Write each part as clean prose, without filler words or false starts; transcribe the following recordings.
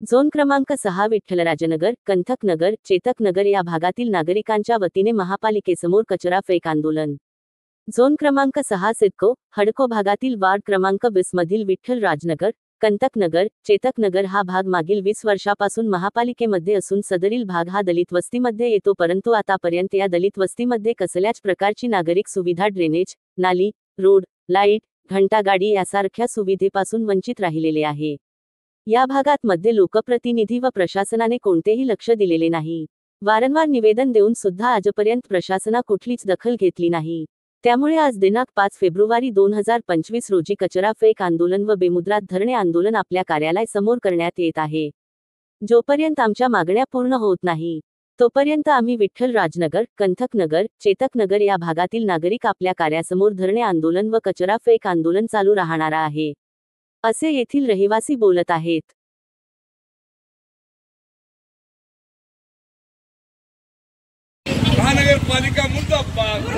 Zone क्रमांक 6 विठ्ठलराजनगर, कंथकनगर, चेतकनगर या भागातील नागरिकांच्या वतीने महापालिकेसमोर कचरा फेक आंदोलन। झोन क्रमांक 6 सिडको, हडको भागातील वार्ड क्रमांक 20 मधील विठ्ठलराजनगर, कंथकनगर, चेतकनगर हा भाग मागील 20 वर्षापासून महापालिकेमध्ये असून सदरील भाग हा दलित वस्तीमध्ये येतो, परंतु आतापर्यंत या दलित वस्तीमध्ये कसल्याच प्रकारची नागरिक सुविधा, ड्रेनेज, नाली, रोड, लाईट, घंटागाडी यासारख्या सुविधेपासून वंचित राहिलेले आहे। या भागात मध्ये लोकप्रतिनिधी व प्रशासनाने कोणतेही लक्ष दिलेले नाही। वारंवार निवेदन देऊन सुद्धा आजपर्यंत प्रशासना कुठलीच दखल घेतली नाही। त्यामुळे आज दिनांक 5 फेब्रुवारी 2025 रोजी कचरा फेक आंदोलन व बेमुदत धरणे आंदोलन आपल्या कार्यालय समोर करण्यात येत आहे। जोपर्यंत आमच्या मागण्या पूर्ण होत नाही तोपर्यंत आम्ही विठ्ठलराजनगर, कंथकनगर, चेतकनगर या भागातील नागरिक आपल्या कार्यासमोर धरणे आंदोलन व कचरा फेक आंदोलन चालू राहणार आहे, असे येथील रहिवासी बोलत आहेत। महानगरपालिका मुर्दाबाद,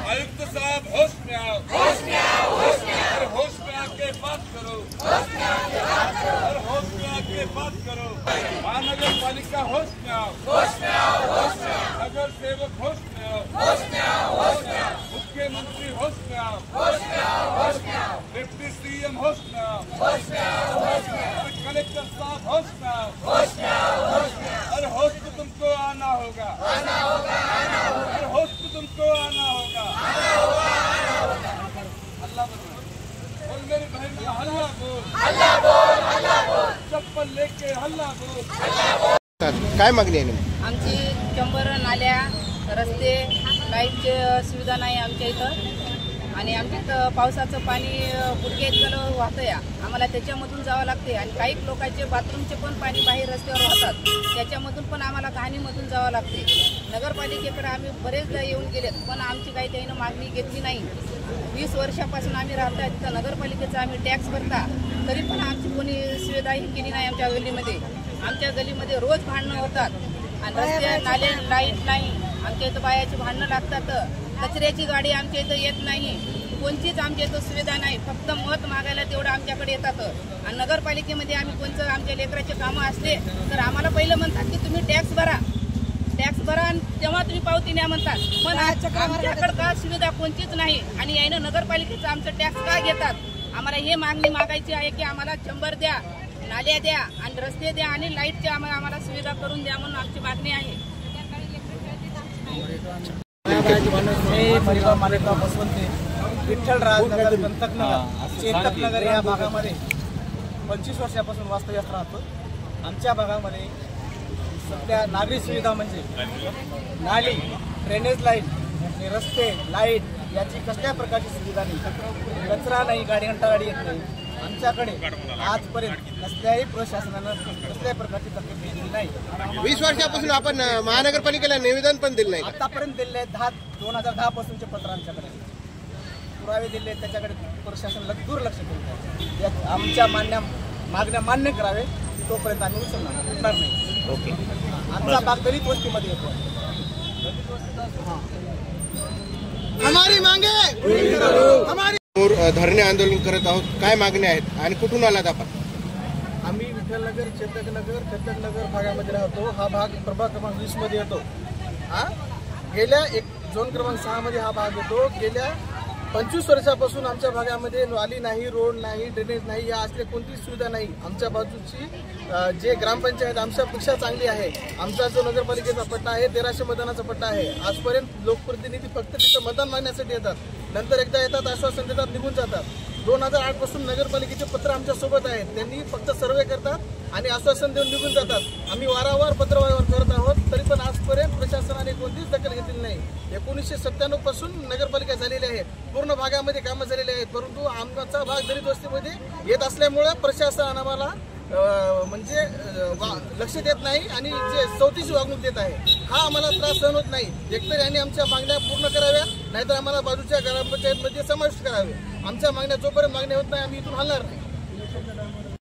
आयुक्त साहब होश में आओ, होश में आओ, होश में आओ, होश में आके बात करो, होश में आके बात करो, होश में आके बात करो। महानगरपालिका होश में आओ, होश में आओ, होश में आओ, नगर सेवक होश में आओ, होश में आओ, होश में आओ, मुख्यमंत्री होश में आओ, होश में आओ, होश में आओ, डिप्टी सीएम होश में आओ, होश में आओ, होश में आओ, कलेक्टर साहब होश में आओ, होश में आओ, होश में आओ, और होश को तुमको आना होगा, आना होगा, आना होगा, और होश को तुमको आना होगा, आना होगा, आना होगा। अल्लाह बोल मेरी बहन, हल्ला बोल, हल्ला बोल, हल्ला बोल, चप्पल लेके हल्ला बोल, हल्ला बोल। काय मागणी आहे? आमची चंबर, नाल्या, रस्ते, लाईटची सुविधा नाही आमच्या इथं, आणि आमच्या इथं पावसाचं पाणी गुडघे इतकं वाहतं या, आम्हाला त्याच्यामधून जावं लागते, आणि काही लोकांचे बाथरूमचे पण पाणी बाहेर रस्त्यावर वाहतात, त्याच्यामधून पण आम्हाला घाणीमधून जावं लागते। नगरपालिकेकडे आम्ही बरेचदा येऊन गेलेत, पण आमची काही त्यानं मागणी घेतली नाही। 20 वर्षापासून आम्ही राहतो तिथं, नगरपालिकेचा आम्ही टॅक्स भरता, तरी पण आमची कोणी सुविधाही केली नाही। आमच्या गल्लीमध्ये, आमच्या गल्लीमध्ये रोज भांडणं होतात, आणि रस्ते, नाले, लाईट नाही, आमच्या इथं बायाची भांडणं लागतात, कचऱ्याची गाडी आमच्या इथं येत नाही, कोणतीच आमच्या इथं सुविधा नाही, फक्त मत मागायला तेवढं आमच्याकडे येतात। आणि नगरपालिकेमध्ये आम्ही कोणतं आमच्या लेकराचे कामं असले तर आम्हाला पहिलं म्हणतात की तुम्ही टॅक्स भरा, टॅक्स भरा, आणि तेव्हा तुम्ही पावती न्या म्हणतात, पण आमच्याकडे का सुविधा कोणतीच नाही, आणि यानं नगरपालिकेचं आमचं टॅक्स का घेतात? आम्हाला हे मागणी मागायची आहे की आम्हाला चंबर द्या, नाल्या द्या, आणि रस्ते द्या, आणि लाईटचे आम्हाला सुविधा करून द्या, म्हणून आमची मागणी आहे। परिवार मालेगाव बसवंती, विठ्ठलराजनगर, कंथकनगर, चेतकनगर या भागामध्ये 25 वर्षापासून वास्तव्यास राहतो। आमच्या भागामध्ये सध्या नागरी सुविधा म्हणजे नाली, ड्रेनेज लाईट, रस्ते, लाईट याची कसल्या प्रकारची सुविधा नाही, कचरा नाही, गाडी घंटागाडी येत नाही। आमच्याकडे आजपर्यंत कसल्याही प्रशासनानं कसल्याही प्रकारची तक्रार दिलेली नाही। 20 वर्षापासून आपण महानगरपालिकेला निवेदन पण दिलं नाही, आतापर्यंत दिले आहेत। 2010 पासूनचे पत्र आमच्याकडे पुरावे दिले, त्याच्याकडे प्रशासन दुर्लक्ष करत आहे। आमच्या मागण्या मान्य करावे, तोपर्यंत आम्ही उचलणार नाही। ओके, आमचा भाग दलित वस्तीमध्ये येतो। हमारी मांगे हमारी धरणे आंदोलन करत आहोत, काय मागण्या आहेत आणि कुठून आलात आपण? आम्ही विठ्ठलनगर, चेतकनगर, कंथकनगर भागामध्ये राहतो। हा भाग प्रभाग क्रमांक 20 मध्ये येतो। गेल्या झोन क्रमांक 6 मध्ये हा भाग येतो। गेल्या 25 वर्षापासून आमच्या भागामध्ये नाली नाही, रोड नाही, ड्रेनेज नाही, या असल्या कोणतीच सुविधा नाही। आमच्या बाजूची जे ग्रामपंचायत आमच्यापेक्षा चांगली आहे। आमचा जो नगरपालिकेचा पट्टा आहे 1300 मतदानाचा पट्टा आहे। आजपर्यंत लोकप्रतिनिधी फक्त तिथं मतदान मागण्यासाठी येतात, नंतर एकदा येतात, आश्वासन देतात, निघून जातात। 2008 पासून नगरपालिकेचे पत्र आमच्या सोबत आहेत, त्यांनी फक्त सर्वे करतात आणि आश्वासन देऊन निघून जातात। आम्ही वारंवार पत्रव्यवहार करत आहोत, तरी पण आजपर्यंत प्रशासनाने कोणतीच दखल घेतलेली नाही। 1997 पासून नगरपालिका झालेली आहे, पूर्ण भागामध्ये कामं झालेली आहेत, परंतु आमचा भाग दलित वस्तीमध्ये येत असल्यामुळे प्रशासन आम्हाला म्हणजे लक्ष देत नाही, आणि जे चौतीची वागणूक देत आहे, हा आम्हाला त्रास सहन होत नाही। एकतर यांनी आमच्या मागण्या पूर्ण कराव्या, नाहीतर आम्हाला बाजूच्या ग्रामपंचायतमध्ये समाविष्ट करावे। आमच्या मागण्या जोपर्यंत मागण्या होत नाही, आम्ही इथून हलणार नाही।